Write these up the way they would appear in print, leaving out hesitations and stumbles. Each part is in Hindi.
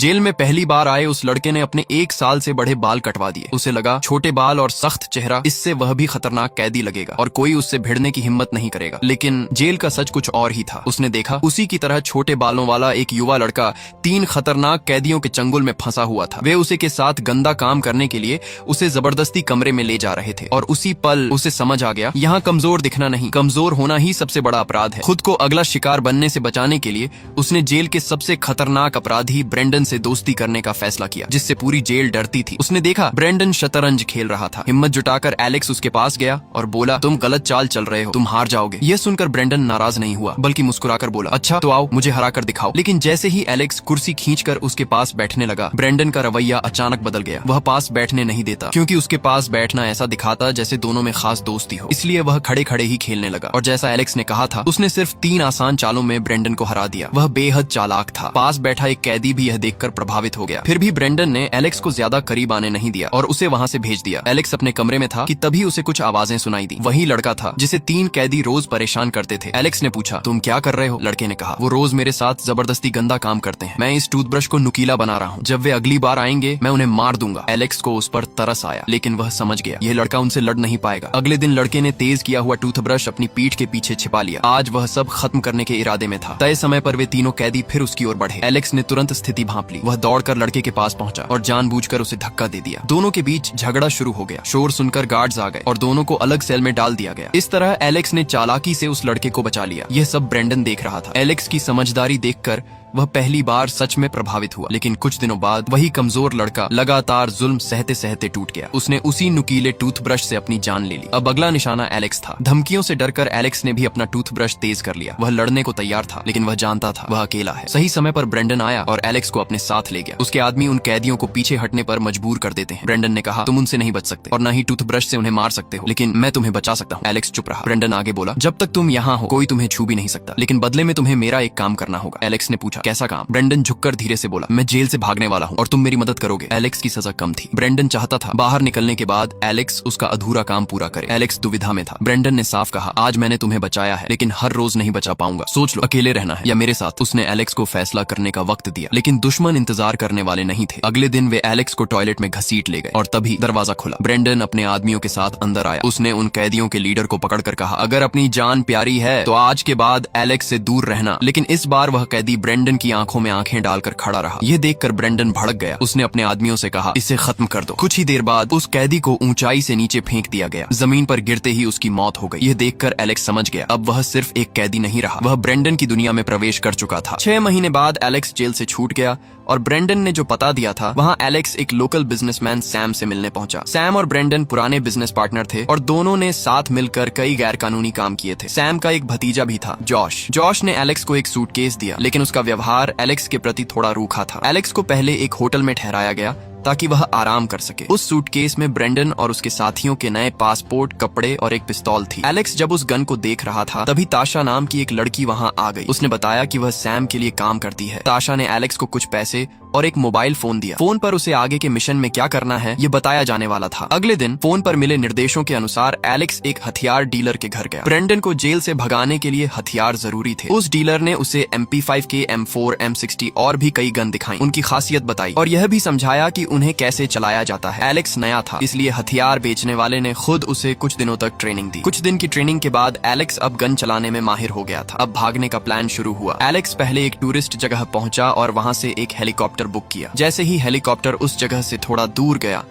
जेल में पहली बार आए उस लड़के ने अपने 1 साल से बड़े बाल कटवा दिए। उसे लगा छोटे बाल और सख्त चेहरा, इससे वह भी खतरनाक कैदी लगेगा और कोई उससे भिड़ने की हिम्मत नहीं करेगा। लेकिन जेल का सच कुछ और ही था। उसने देखा उसी की तरह छोटे बालों वाला एक युवा लड़का 3 खतरनाक कैदियों के चंगुल में फंसा हुआ था। वे उसे के साथ गंदा काम करने के लिए उसे जबरदस्ती कमरे में ले जा रहे थे और उसी पल उसे समझ आ गया, यहाँ कमजोर दिखना नहीं, कमजोर होना ही सबसे बड़ा अपराध है। खुद को अगला शिकार बनने से बचाने के लिए उसने जेल के सबसे खतरनाक अपराधी ब्रेंडन से दोस्ती करने का फैसला किया, जिससे पूरी जेल डरती थी। उसने देखा ब्रेंडन शतरंज खेल रहा था। हिम्मत जुटाकर एलेक्स उसके पास गया और बोला, तुम गलत चाल चल रहे हो, तुम हार जाओगे। यह सुनकर ब्रेंडन नाराज नहीं हुआ, बल्कि मुस्कुराकर बोला, अच्छा तो आओ, मुझे हरा कर दिखाओ। लेकिन जैसे ही एलेक्स कुर्सी खींचकर उसके पास बैठने लगा, ब्रेंडन का रवैया अचानक बदल गया। वह पास बैठने नहीं देता, क्योंकि उसके पास बैठना ऐसा दिखाता जैसे दोनों में खास दोस्ती हो। इसलिए वह खड़े खड़े ही खेलने लगा और जैसा एलेक्स ने कहा था, उसने सिर्फ 3 आसान चालों में ब्रेंडन को हरा दिया। वह बेहद चालाक था। पास बैठा एक कैदी भी यह देखकर प्रभावित हो गया। फिर भी ब्रेंडन ने एलेक्स को ज्यादा करीब आने नहीं दिया और उसे वहां से भेज दिया। एलेक्स अपने कमरे में था कि तभी उसे कुछ आवाजें सुनाई दी। वही लड़का था जिसे 3 कैदी रोज परेशान करते थे। एलेक्स ने पूछा, तुम क्या कर रहे हो? लड़के ने कहा, वो रोज मेरे साथ जबरदस्ती गंदा काम करते हैं। मैं इस टूथब्रश को नुकीला बना रहा हूँ। जब वे अगली बार आएंगे मैं उन्हें मार दूंगा। एलेक्स को उस पर तरस आया, लेकिन वह समझ गया यह लड़का उनसे लड़ नहीं पाएगा। अगले दिन लड़के ने तेज किया हुआ टूथब्रश अपनी पीठ के पीछे छिपा लिया। आज वह सब खत्म करने के इरादे में था। तय समय पर वे तीनों कैदी फिर उसकी ओर बढ़े। एलेक्स ने तुरंत स्थिति भांप ली। वह दौड़कर लड़के के पास पहुंचा और जानबूझकर उसे धक्का दे दिया। दोनों के बीच झगड़ा शुरू हो गया। शोर सुनकर गार्ड्स आ गए और दोनों को अलग सेल में डाल दिया गया। इस तरह एलेक्स ने चालाकी से उस लड़के को बचा लिया। यह सब ब्रेंडन देख रहा था। एलेक्स की समझदारी देखकर वह पहली बार सच में प्रभावित हुआ। लेकिन कुछ दिनों बाद वही कमजोर लड़का लगातार जुल्म सहते सहते टूट गया। उसने उसी नुकीले टूथब्रश से अपनी जान ले ली। अब अगला निशाना एलेक्स था। धमकियों से डरकर एलेक्स ने भी अपना टूथब्रश तेज कर लिया। वह लड़ने को तैयार था, लेकिन वह जानता था वह अकेला है। सही समय पर ब्रेंडन आया और एलेक्स को अपने साथ ले गया। उसके आदमी उन कैदियों को पीछे हटने पर मजबूर कर देते हैं। ब्रेंडन ने कहा, तुम उनसे नहीं बच सकते और न ही टूथब्रश से उन्हें मार सकते हो, लेकिन मैं तुम्हें बचा सकता हूँ। एलेक्स चुप रहा। ब्रेंडन आगे बोला, जब तक तुम यहाँ हो कोई तुम्हें छू भी नहीं सकता, लेकिन बदले में तुम्हें मेरा एक काम करना होगा। एलेक्स ने पूछा, कैसा काम? ब्रेंडन झुककर धीरे से बोला, मैं जेल से भागने वाला हूँ और तुम मेरी मदद करोगे। एलेक्स की सजा कम थी। ब्रेंडन चाहता था बाहर निकलने के बाद एलेक्स उसका अधूरा काम पूरा करे। एलेक्स दुविधा में था। ब्रेंडन ने साफ कहा, आज मैंने तुम्हें बचाया है, लेकिन हर रोज नहीं बचा पाऊंगा। सोच लो, अकेले रहना है या मेरे साथ। उसने एलेक्स को फैसला करने का वक्त दिया, लेकिन दुश्मन इंतजार करने वाले नहीं थे। अगले दिन वे एलेक्स को टॉयलेट में घसीट ले गए और तभी दरवाजा खुला। ब्रेंडन अपने आदमियों के साथ अंदर आया। उसने उन कैदियों के लीडर को पकड़कर कहा, अगर अपनी जान प्यारी है तो आज के बाद एलेक्स से दूर रहना। लेकिन इस बार वह कैदी ब्रेंडन की आंखों में आंखें डालकर खड़ा रहा। यह देखकर ब्रेंडन भड़क गया। उसने अपने आदमियों से कहा, इसे खत्म कर दो। कुछ ही देर बाद उस कैदी को ऊंचाई से नीचे फेंक दिया गया। जमीन पर गिरते ही उसकी मौत हो गई। यह देखकर एलेक्स समझ गया, अब वह सिर्फ एक कैदी नहीं रहा, वह ब्रेंडन की दुनिया में प्रवेश कर चुका था। 6 महीने बाद एलेक्स जेल से छूट गया और ब्रेंडन ने जो पता दिया था, वहाँ एलेक्स एक लोकल बिजनेसमैन सैम से मिलने पहुंचा। सैम और ब्रेंडन पुराने बिजनेस पार्टनर थे और दोनों ने साथ मिलकर कई गैर कानूनी काम किए थे। सैम का एक भतीजा भी था, जॉश। जॉश ने एलेक्स को एक सूटकेस दिया, लेकिन उसका व्यवहार एलेक्स के प्रति थोड़ा रूखा था। एलेक्स को पहले एक होटल में ठहराया गया ताकि वह आराम कर सके। उस सूटकेस में ब्रेंडन और उसके साथियों के नए पासपोर्ट, कपड़े और एक पिस्तौल थी। एलेक्स जब उस गन को देख रहा था, तभी ताशा नाम की एक लड़की वहां आ गई। उसने बताया कि वह सैम के लिए काम करती है। ताशा ने एलेक्स को कुछ पैसे और एक मोबाइल फोन दिया। फोन पर उसे आगे के मिशन में क्या करना है ये बताया जाने वाला था। अगले दिन फोन पर मिले निर्देशों के अनुसार एलेक्स एक हथियार डीलर के घर गया। ब्रेंडन को जेल से भगाने के लिए हथियार जरूरी थे। उस डीलर ने उसे MP5K, M4, M60 और भी कई गन दिखाई, उनकी खासियत बताई और यह भी समझाया कि उन्हें कैसे चलाया जाता है। एलेक्स नया था, इसलिए हथियार बेचने वाले ने खुद उसे कुछ दिनों तक ट्रेनिंग दी। कुछ दिन की ट्रेनिंग के बाद एलेक्स अब गन चलाने में माहिर हो गया था। अब भागने का प्लान शुरू हुआ। एलेक्स पहले एक टूरिस्ट जगह पहुंचा और वहां से एक हेलीकॉप्टर बुक किया। जैसे ही हेलीकॉप्टर उस जगह से थोड़ा दूर गया,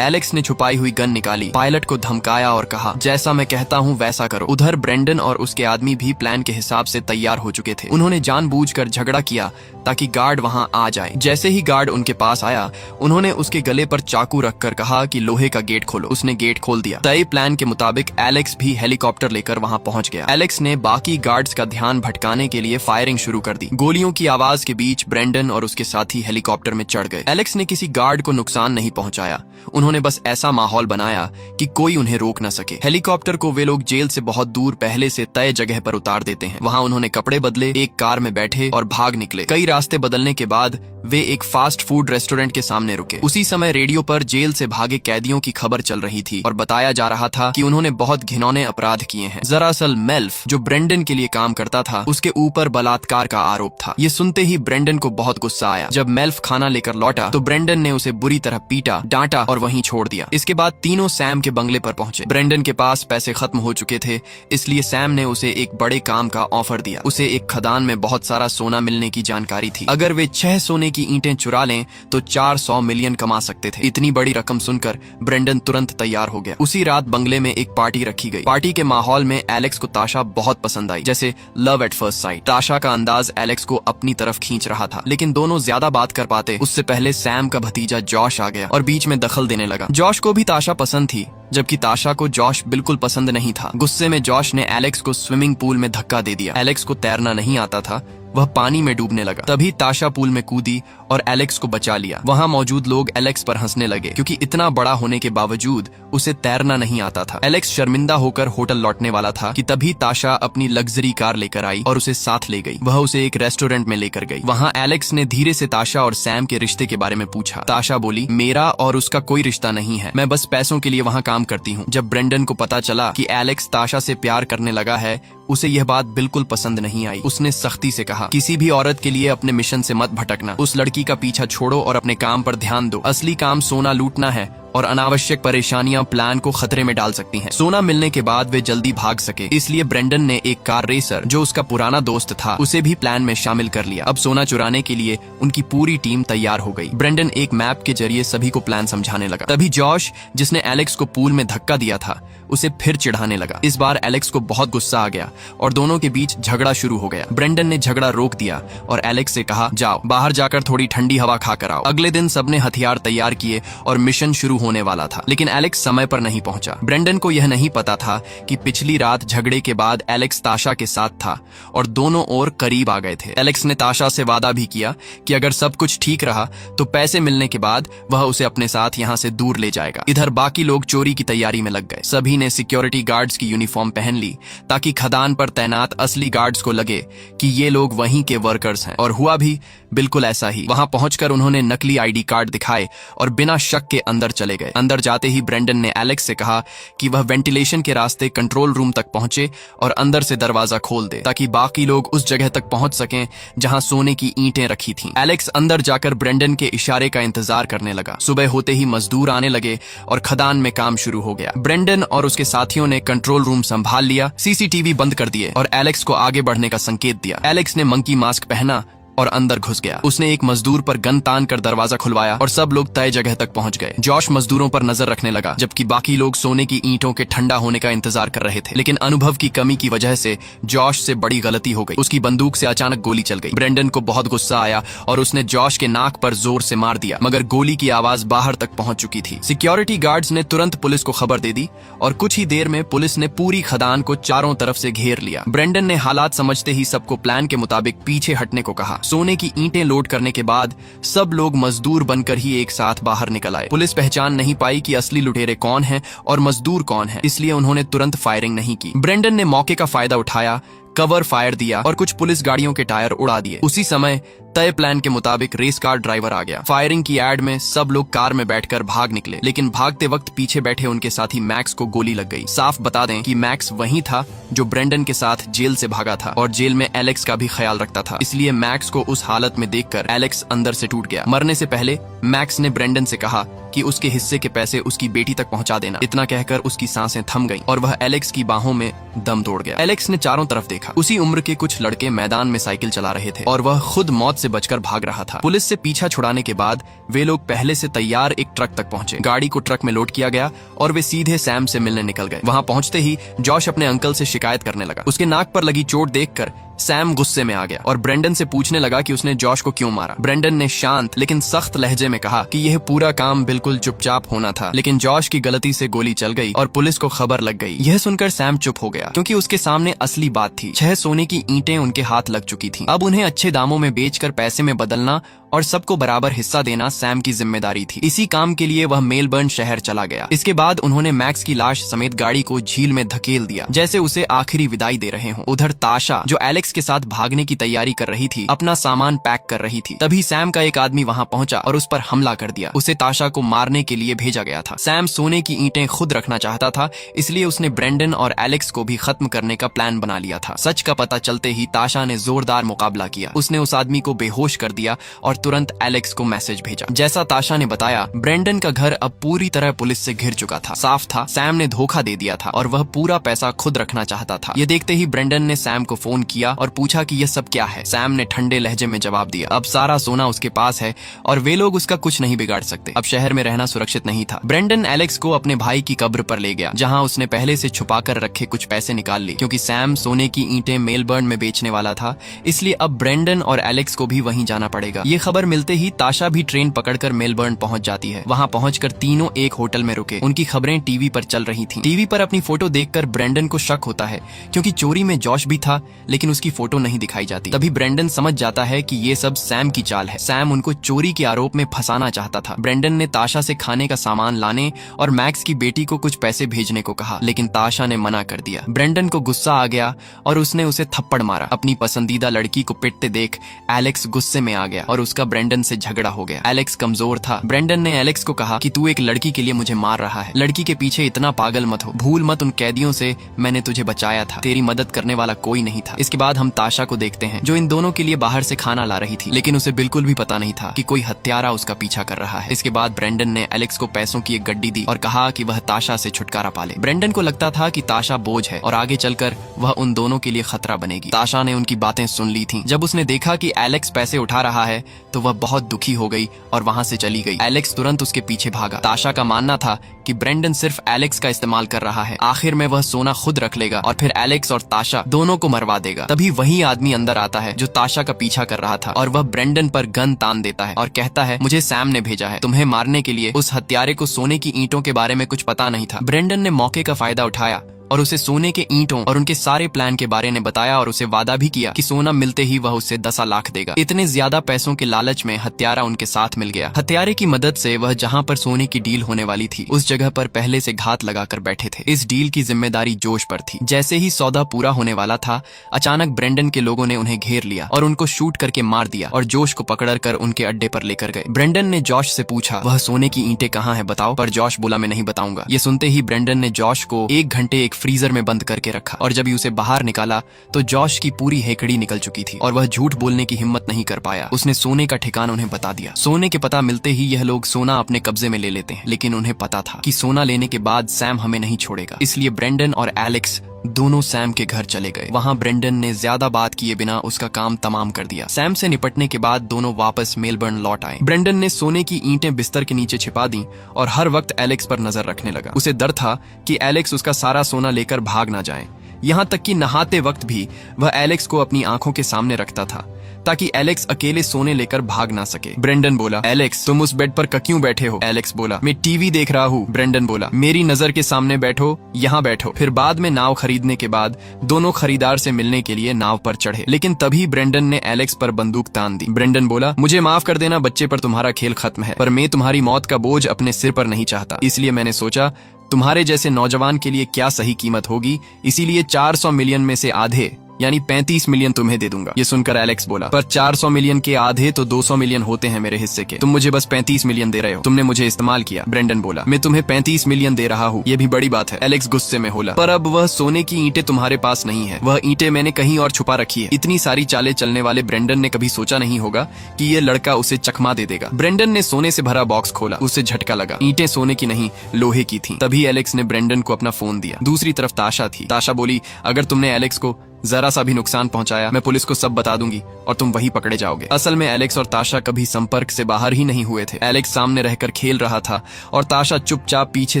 एलेक्स ने छुपाई हुई गन निकाली, पायलट को धमकाया और कहा, जैसा मैं कहता हूँ वैसा करो। उधर ब्रेंडन और उसके आदमी भी प्लान के हिसाब से तैयार हो चुके थे। उन्होंने जानबूझकर झगड़ा किया ताकि गार्ड वहां आ जाए। जैसे ही गार्ड उनके पास आया, उन्होंने उसके गले पर चाकू रखकर कहा कि लोहे का गेट खोलो। उसने गेट खोल दिया। तय प्लान के मुताबिक एलेक्स भी हेलीकॉप्टर लेकर वहां पहुंच गया। एलेक्स ने बाकी गार्ड्स का ध्यान भटकाने के लिए फायरिंग शुरू कर दी। गोलियों की आवाज के बीच ब्रेंडन और उसके साथी हेलीकॉप्टर में चढ़ गए। एलेक्स ने किसी गार्ड को नुकसान नहीं पहुंचाया। उन्होंने बस ऐसा माहौल बनाया कि कोई उन्हें रोक न सके। हेलीकॉप्टर को वे लोग जेल से बहुत दूर पहले से तय जगह पर उतार देते हैं। वहाँ उन्होंने कपड़े बदले, एक कार में बैठे और भाग निकले। कई रास्ते बदलने के बाद वे एक फास्ट फूड रेस्टोरेंट के सामने रुके। उसी समय रेडियो पर जेल से भागे कैदियों की खबर चल रही थी और बताया जा रहा था कि उन्होंने बहुत घिनौने अपराध किए हैं। दरअसल मेल्फ, जो ब्रेंडन के लिए काम करता था, उसके ऊपर बलात्कार का आरोप था। ये सुनते ही ब्रेंडन को बहुत गुस्सा आया। जब मेल्फ खाना लेकर लौटा तो ब्रेंडन ने उसे बुरी तरह पीटा, डांटा और वहीं छोड़ दिया। इसके बाद तीनों सैम के बंगले पर पहुंचे। ब्रेंडन के पास पैसे खत्म हो चुके थे, इसलिए सैम ने उसे एक बड़े काम का ऑफर दिया। उसे एक खदान में बहुत सारा सोना मिलने की जानकारी थी। अगर वे 6 सोने की ईंटें चुरा लें तो 400 मिलियन कमा सकते थे। इतनी बड़ी रकम सुनकर ब्रेंडन तुरंत तैयार हो गया। उसी रात बंगले में एक पार्टी रखी गई। पार्टी के माहौल में एलेक्स को ताशा बहुत पसंद आई, जैसे लव एट फर्स्ट साइट। ताशा का अंदाज एलेक्स को अपनी तरफ खींच रहा था, लेकिन दोनों ज्यादा बात कर पाते उससे पहले सैम का भतीजा जॉश आ गया और बीच में दखल देने लगा। जॉश को भी ताशा पसंद थी, जबकि ताशा को जॉश बिल्कुल पसंद नहीं था। गुस्से में जॉश ने एलेक्स को स्विमिंग पूल में धक्का दे दिया। एलेक्स को तैरना नहीं आता था, वह पानी में डूबने लगा। तभी ताशा पूल में कूदी और एलेक्स को बचा लिया। वहाँ मौजूद लोग एलेक्स पर हंसने लगे, क्योंकि इतना बड़ा होने के बावजूद उसे तैरना नहीं आता था। एलेक्स शर्मिंदा होकर होटल लौटने वाला था कि तभी ताशा अपनी लग्जरी कार लेकर आई और उसे साथ ले गई। वह उसे एक रेस्टोरेंट में लेकर गई। वहाँ एलेक्स ने धीरे से ताशा और सैम के रिश्ते के बारे में पूछा। ताशा बोली, मेरा और उसका कोई रिश्ता नहीं है, मैं बस पैसों के लिए वहाँ काम करती हूँ। जब ब्रेंडन को पता चला कि एलेक्स ताशा से प्यार करने लगा है, उसे यह बात बिल्कुल पसंद नहीं आई। उसने सख्ती से कहा, किसी भी औरत के लिए अपने मिशन से मत भटकना। उस लड़की का पीछा छोड़ो और अपने काम पर ध्यान दो। असली काम सोना लूटना है और अनावश्यक परेशानियां प्लान को खतरे में डाल सकती हैं। सोना मिलने के बाद वे जल्दी भाग सके, इसलिए ब्रेंडन ने एक कार रेसर, जो उसका पुराना दोस्त था, उसे भी प्लान में शामिल कर लिया। अब सोना चुराने के लिए उनकी पूरी टीम तैयार हो गई। ब्रेंडन एक मैप के जरिए सभी को प्लान समझाने लगा। तभी जॉश, जिसने एलेक्स को पूल में धक्का दिया था, उसे फिर चिढ़ाने लगा। इस बार एलेक्स को बहुत गुस्सा आ गया और दोनों के बीच झगड़ा शुरू हो गया। ब्रेंडन ने झगड़ा रोक दिया और एलेक्स से कहा, जाओ बाहर जाकर थोड़ी ठंडी हवा खाकर आओ। अगले दिन सबने हथियार तैयार किए और मिशन शुरू होने वाला था, लेकिन एलेक्स समय पर नहीं पहुंचा। ब्रेंडन को यह नहीं पता था कि पिछली रात झगड़े के बाद एलेक्स ताशा के साथ था और दोनों और करीब आ गए थे। एलेक्स ने ताशा से वादा भी किया कि अगर सब कुछ ठीक रहा तो पैसे मिलने के बाद वह उसे अपने साथ यहाँ से दूर ले जाएगा। इधर बाकी लोग चोरी की तैयारी में लग गए। सभी ने सिक्योरिटी गार्ड्स की यूनिफॉर्म पहन ली ताकि खदान पर तैनात असली गार्ड्स को लगे कि ये लोग वहीं के वर्कर्स हैं। और हुआ भी बिल्कुल ऐसा ही। वहां पहुंचकर उन्होंने नकली आईडी कार्ड दिखाए और बिना शक के अंदर चले गए। अंदर जाते ही ब्रेंडन ने एलेक्स से कहा कि वह वेंटिलेशन के रास्ते कंट्रोल रूम तक पहुंचे और अंदर से दरवाजा खोल दे ताकि बाकी लोग उस जगह तक पहुंच सकें जहां सोने की ईंटें रखी थीं। एलेक्स अंदर जाकर ब्रेंडन के इशारे का इंतजार करने लगा। सुबह होते ही मजदूर आने लगे और खदान में काम शुरू हो गया। ब्रेंडन और उसके साथियों ने कंट्रोल रूम संभाल लिया, सीसीटीवी बंद कर दिए और एलेक्स को आगे बढ़ने का संकेत दिया। एलेक्स ने मंकी मास्क पहना और अंदर घुस गया। उसने एक मजदूर पर गन तान कर दरवाजा खुलवाया और सब लोग तय जगह तक पहुंच गए। जॉश मजदूरों पर नजर रखने लगा, जबकि बाकी लोग सोने की ईंटों के ठंडा होने का इंतजार कर रहे थे। लेकिन अनुभव की कमी की वजह से जॉश से बड़ी गलती हो गई। उसकी बंदूक से अचानक गोली चल गई। ब्रेंडन को बहुत गुस्सा आया और उसने जॉश के नाक पर जोर से मार दिया, मगर गोली की आवाज बाहर तक पहुंच चुकी थी। सिक्योरिटी गार्ड्स ने तुरंत पुलिस को खबर दे दी और कुछ ही देर में पुलिस ने पूरी खदान को चारों तरफ से घेर लिया। ब्रेंडन ने हालात समझते ही सबको प्लान के मुताबिक पीछे हटने को कहा। सोने की ईंटें लोड करने के बाद सब लोग मजदूर बनकर ही एक साथ बाहर निकल आए। पुलिस पहचान नहीं पाई कि असली लुटेरे कौन हैं और मजदूर कौन हैं, इसलिए उन्होंने तुरंत फायरिंग नहीं की। ब्रेंडन ने मौके का फायदा उठाया, कवर फायर दिया और कुछ पुलिस गाड़ियों के टायर उड़ा दिए। उसी समय तय प्लान के मुताबिक रेस कार ड्राइवर आ गया। फायरिंग की एड में सब लोग कार में बैठकर भाग निकले, लेकिन भागते वक्त पीछे बैठे उनके साथी मैक्स को गोली लग गई। साफ बता दें कि मैक्स वही था जो ब्रेंडन के साथ जेल से भागा था और जेल में एलेक्स का भी ख्याल रखता था, इसलिए मैक्स को उस हालत में देखकर एलेक्स अंदर से टूट गया। मरने से पहले मैक्स ने ब्रेंडन से कहा कि उसके हिस्से के पैसे उसकी बेटी तक पहुंचा देना। इतना कहकर उसकी सांसें थम गईं और वह एलेक्स की बाहों में दम तोड़ गया। एलेक्स ने चारों तरफ देखा। उसी उम्र के कुछ लड़के मैदान में साइकिल चला रहे थे और वह खुद मौत से बचकर भाग रहा था। पुलिस से पीछा छुड़ाने के बाद वे लोग पहले से तैयार एक ट्रक तक पहुंचे। गाड़ी को ट्रक में लोड किया गया और वे सीधे सैम से मिलने निकल गए। वहां पहुंचते ही जॉश अपने अंकल से शिकायत करने लगा। उसके नाक पर लगी चोट देखकर सैम गुस्से में आ गया और ब्रेंडन से पूछने लगा कि उसने जॉश को क्यों मारा। ब्रेंडन ने शांत लेकिन सख्त लहजे में कहा कि यह पूरा काम बिल्कुल चुपचाप होना था, लेकिन जॉश की गलती से गोली चल गई और पुलिस को खबर लग गई। यह सुनकर सैम चुप हो गया, क्योंकि उसके सामने असली बात थी। 6 सोने की ईंटें उनके हाथ लग चुकी थीं। अब उन्हें अच्छे दामों में बेचकर पैसे में बदलना और सबको बराबर हिस्सा देना सैम की जिम्मेदारी थी। इसी काम के लिए वह मेलबर्न शहर चला गया। इसके बाद उन्होंने मैक्स की लाश समेत गाड़ी को झील में धकेल दिया, जैसे उसे आखिरी विदाई दे रहे हों। उधर ताशा, जो एलेक्स के साथ भागने की तैयारी कर रही थी, अपना सामान पैक कर रही थी। तभी सैम का एक आदमी वहां पहुंचा और उस पर हमला कर दिया। उसे ताशा को मारने के लिए भेजा गया था। सैम सोने की ईंटें खुद रखना चाहता था, इसलिए उसने ब्रेंडन और एलेक्स को भी खत्म करने का प्लान बना लिया था। सच का पता चलते ही ताशा ने जोरदार मुकाबला किया। उसने उस आदमी को बेहोश कर दिया और तुरंत एलेक्स को मैसेज भेजा। जैसा ताशा ने बताया, ब्रेंडन का घर अब पूरी तरह पुलिस से घिर चुका था। साफ था सैम ने धोखा दे दिया था और वह पूरा पैसा खुद रखना चाहता था। ये देखते ही ब्रेंडन ने सैम को फोन किया और पूछा कि यह सब क्या है। सैम ने ठंडे लहजे में जवाब दिया, अब सारा सोना उसके पास है और वे लोग उसका कुछ नहीं बिगाड़ सकते। अब शहर में रहना सुरक्षित नहीं था। ब्रेंडन एलेक्स को अपने भाई की कब्र पर ले गया, जहां उसने पहले से छुपाकर रखे कुछ पैसे निकाल लिए। क्योंकि सैम सोने की ईंटें मेलबर्न में बेचने वाला था, इसलिए अब ब्रेंडन और एलेक्स को भी वहीं जाना पड़ेगा। ये खबर मिलते ही ताशा भी ट्रेन पकड़कर मेलबर्न पहुंच जाती है। वहां पहुंचकर तीनों एक होटल में रुके। उनकी खबरें टीवी पर चल रही थीं। टीवी पर अपनी फोटो देखकर ब्रेंडन को शक होता है, क्योंकि चोरी में जॉश भी था, लेकिन उसकी फोटो नहीं दिखाई जाती। तभी ब्रेंडन समझ जाता है कि ये सब सैम की चाल है। सैम उनको चोरी के आरोप में फंसाना चाहता था। ब्रेंडन ने ताशा से खाने का सामान लाने और मैक्स की बेटी को कुछ पैसे भेजने को कहा, लेकिन ताशा ने मना कर दिया। ब्रेंडन को गुस्सा आ गया और उसने उसे थप्पड़ मारा। अपनी पसंदीदा लड़की को पिटते देख एलेक्स गुस्से में आ गया और उसका ब्रेंडन से झगड़ा हो गया। एलेक्स कमजोर था। ब्रेंडन ने एलेक्स को कहा कि तू एक लड़की के लिए मुझे मार रहा है, लड़की के पीछे इतना पागल मत हो, भूल मत उन कैदियों से मैंने तुझे बचाया था, तेरी मदद करने वाला कोई नहीं था। इसके बाद हम ताशा को देखते हैं, जो इन दोनों के लिए बाहर से खाना ला रही थी, लेकिन उसे बिल्कुल भी पता नहीं था कि कोई हत्यारा उसका पीछा कर रहा है। इसके बाद ब्रेंडन ने एलेक्स को पैसों की एक गड्डी दी और कहा कि वह ताशा से छुटकारा पाले। ब्रेंडन को लगता था कि ताशा बोझ है और आगे चलकर वह उन दोनों के लिए खतरा बनेगी। ताशा ने उनकी बातें सुन ली थी। जब उसने देखा कि एलेक्स पैसे उठा रहा है तो वह बहुत दुखी हो गई और वहां से चली गई। एलेक्स तुरंत उसके पीछे भागा। ताशा का मानना था कि ब्रेंडन सिर्फ एलेक्स का इस्तेमाल कर रहा है। आखिर में वह सोना खुद रख लेगा और फिर एलेक्स और ताशा दोनों को मरवा देगा। तभी वही आदमी अंदर आता है जो ताशा का पीछा कर रहा था और वह ब्रेंडन पर गन तान देता है और कहता है, मुझे सैम ने भेजा है तुम्हें मारने के लिए। उस हत्यारे को सोने की ईंटों के बारे में कुछ पता नहीं था। ब्रेंडन ने मौके का फायदा उठाया और उसे सोने के ईंटों और उनके सारे प्लान के बारे में बताया और उसे वादा भी किया कि सोना मिलते ही वह उसे 10 लाख देगा। इतने ज्यादा पैसों के लालच में हत्यारा उनके साथ मिल गया। हत्यारे की मदद से वह जहां पर सोने की डील होने वाली थी, उस जगह पर पहले से घात लगाकर बैठे थे। इस डील की जिम्मेदारी जोश पर थी। जैसे ही सौदा पूरा होने वाला था, अचानक ब्रेंडन के लोगों ने उन्हें घेर लिया और उनको शूट करके मार दिया और जोश को पकड़कर उनके अड्डे पर लेकर गए। ब्रेंडन ने जॉश से पूछा, वह सोने की ईंटें कहाँ हैं बताओ, पर जॉश बोला मैं नहीं बताऊंगा। ये सुनते ही ब्रेंडन ने जॉश को 1 घंटे एक फ्रीजर में बंद करके रखा और जब उसे बाहर निकाला तो जॉश की पूरी हेकड़ी निकल चुकी थी और वह झूठ बोलने की हिम्मत नहीं कर पाया। उसने सोने का ठिकाना उन्हें बता दिया। सोने के पता मिलते ही यह लोग सोना अपने कब्जे में ले लेते हैं, लेकिन उन्हें पता था कि सोना लेने के बाद सैम हमें नहीं छोड़ेगा। इसलिए ब्रेंडन और एलेक्स दोनों सैम के घर चले गए। वहां ब्रेंडन ने ज्यादा बात किए बिना उसका काम तमाम कर दिया। सैम से निपटने के बाद दोनों वापस मेलबर्न लौट आए। ब्रेंडन ने सोने की ईंटें बिस्तर के नीचे छिपा दी और हर वक्त एलेक्स पर नजर रखने लगा। उसे डर था कि एलेक्स उसका सारा सोना लेकर भाग ना जाए। यहाँ तक कि नहाते वक्त भी वह एलेक्स को अपनी आंखों के सामने रखता था ताकि एलेक्स अकेले सोने लेकर भाग ना सके। ब्रेंडन बोला, एलेक्स तुम उस बेड पर क्यों बैठे हो? एलेक्स बोला, मैं टीवी देख रहा हूँ। ब्रेंडन बोला, मेरी नजर के सामने बैठो, यहाँ बैठो। फिर बाद में नाव खरीदने के बाद दोनों खरीदार से मिलने के लिए नाव पर चढ़े, लेकिन तभी ब्रेंडन ने एलेक्स पर बंदूक तान दी। ब्रेंडन बोला, मुझे माफ कर देना बच्चे, पर तुम्हारा खेल खत्म है, पर मैं तुम्हारी मौत का बोझ अपने सिर पर नहीं चाहता। इसलिए मैंने सोचा तुम्हारे जैसे नौजवान के लिए क्या सही कीमत होगी, इसीलिए 400 मिलियन में से आधे यानी 35 मिलियन तुम्हें दे दूंगा। ये सुनकर एलेक्स बोला, पर 400 मिलियन के आधे तो 200 मिलियन होते हैं मेरे हिस्से के, तुम मुझे बस 35 मिलियन दे रहे हो, तुमने मुझे इस्तेमाल किया। ब्रेंडन बोला, मैं तुम्हें 35 मिलियन दे रहा हूँ, ये भी बड़ी बात है। एलेक्स गुस्से में बोला, पर अब वह सोने की ईंटें तुम्हारे पास नहीं है, वह ईंटें मैंने कहीं और छुपा रखी है। इतनी सारी चालें चलने वाले ब्रेंडन ने कभी सोचा नहीं होगा कि ये लड़का उसे चकमा दे देगा। ब्रेंडन ने सोने से भरा बॉक्स खोला, उसे झटका लगा। ईंटें सोने की नहीं लोहे की थी। तभी एलेक्स ने ब्रेंडन को अपना फोन दिया। दूसरी तरफ ताशा थी। ताशा बोली, अगर तुमने एलेक्स को जरा सा भी नुकसान पहुंचाया, मैं पुलिस को सब बता दूंगी और तुम वही पकड़े जाओगे। असल में एलेक्स और ताशा कभी संपर्क से बाहर ही नहीं हुए थे। एलेक्स सामने रहकर खेल रहा था और ताशा चुपचाप पीछे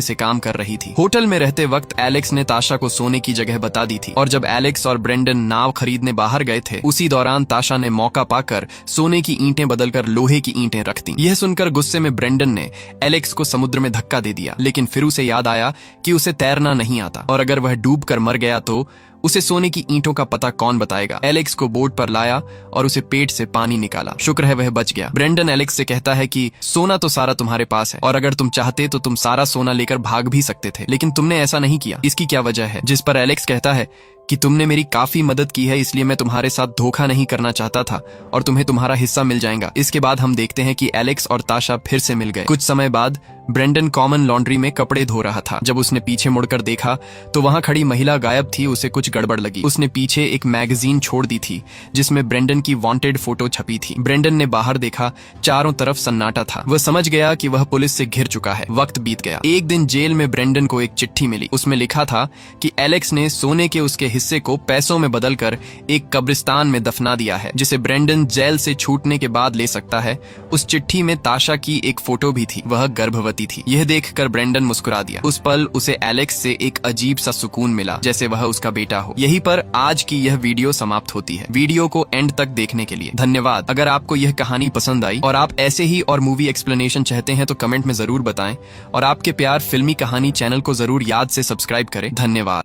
से काम कर रही थी। होटल में रहते वक्त एलेक्स ने ताशा को सोने की जगह बता दी थी और जब एलेक्स और ब्रेंडन नाव खरीदने बाहर गए थे, उसी दौरान ताशा ने मौका पाकर सोने की ईंटें बदलकर लोहे की ईंटें रख दी। यह सुनकर गुस्से में ब्रेंडन ने एलेक्स को समुद्र में धक्का दे दिया, लेकिन फिर उसे याद आया कि उसे तैरना नहीं आता और अगर वह डूब कर मर गया तो उसे सोने की ईंटों का पता कौन बताएगा। एलेक्स को बोट पर लाया और उसे पेट से पानी निकाला। शुक्र है वह बच गया। ब्रेंडन एलेक्स से कहता है कि सोना तो सारा तुम्हारे पास है और अगर तुम चाहते तो तुम सारा सोना लेकर भाग भी सकते थे, लेकिन तुमने ऐसा नहीं किया। इसकी क्या वजह है? जिस पर एलेक्स कहता है कि तुमने मेरी काफी मदद की है, इसलिए मैं तुम्हारे साथ धोखा नहीं करना चाहता था और तुम्हें तुम्हारा हिस्सा मिल जाएगा। इसके बाद हम देखते हैं कि एलेक्स और ताशा फिर से मिल गए। कुछ समय बाद ब्रेंडन कॉमन लॉन्ड्री में कपड़े धो रहा था। जब उसने पीछे मुड़कर देखा तो वहां खड़ी महिला गायब थी। उसे कुछ गड़बड़ लगी। उसने पीछे एक मैगजीन छोड़ दी थी जिसमें ब्रेंडन की वांटेड फोटो छपी थी। ब्रेंडन ने बाहर देखा, चारों तरफ सन्नाटा था। वह समझ गया कि वह पुलिस से घिर चुका है। वक्त बीत गया। एक दिन जेल में ब्रेंडन को एक चिट्ठी मिली। उसमें लिखा था कि एलेक्स ने सोने के उसके हिस्से को पैसों में बदलकर एक कब्रिस्तान में दफना दिया है, जिसे ब्रेंडन जेल से छूटने के बाद ले सकता है। उस चिट्ठी में ताशा की एक फोटो भी थी। वह गर्भवती थी। यह देखकर ब्रेंडन मुस्कुरा दिया। उस पल उसे एलेक्स से एक अजीब सा सुकून मिला, जैसे वह उसका बेटा हो। यहीं पर आज की यह वीडियो समाप्त होती है। वीडियो को एंड तक देखने के लिए धन्यवाद। अगर आपको यह कहानी पसंद आई और आप ऐसे ही और मूवी एक्सप्लेनेशन चाहते हैं तो कमेंट में जरूर बताएं और आपके प्यार फिल्मी कहानी चैनल को जरूर याद से सब्सक्राइब करें। धन्यवाद।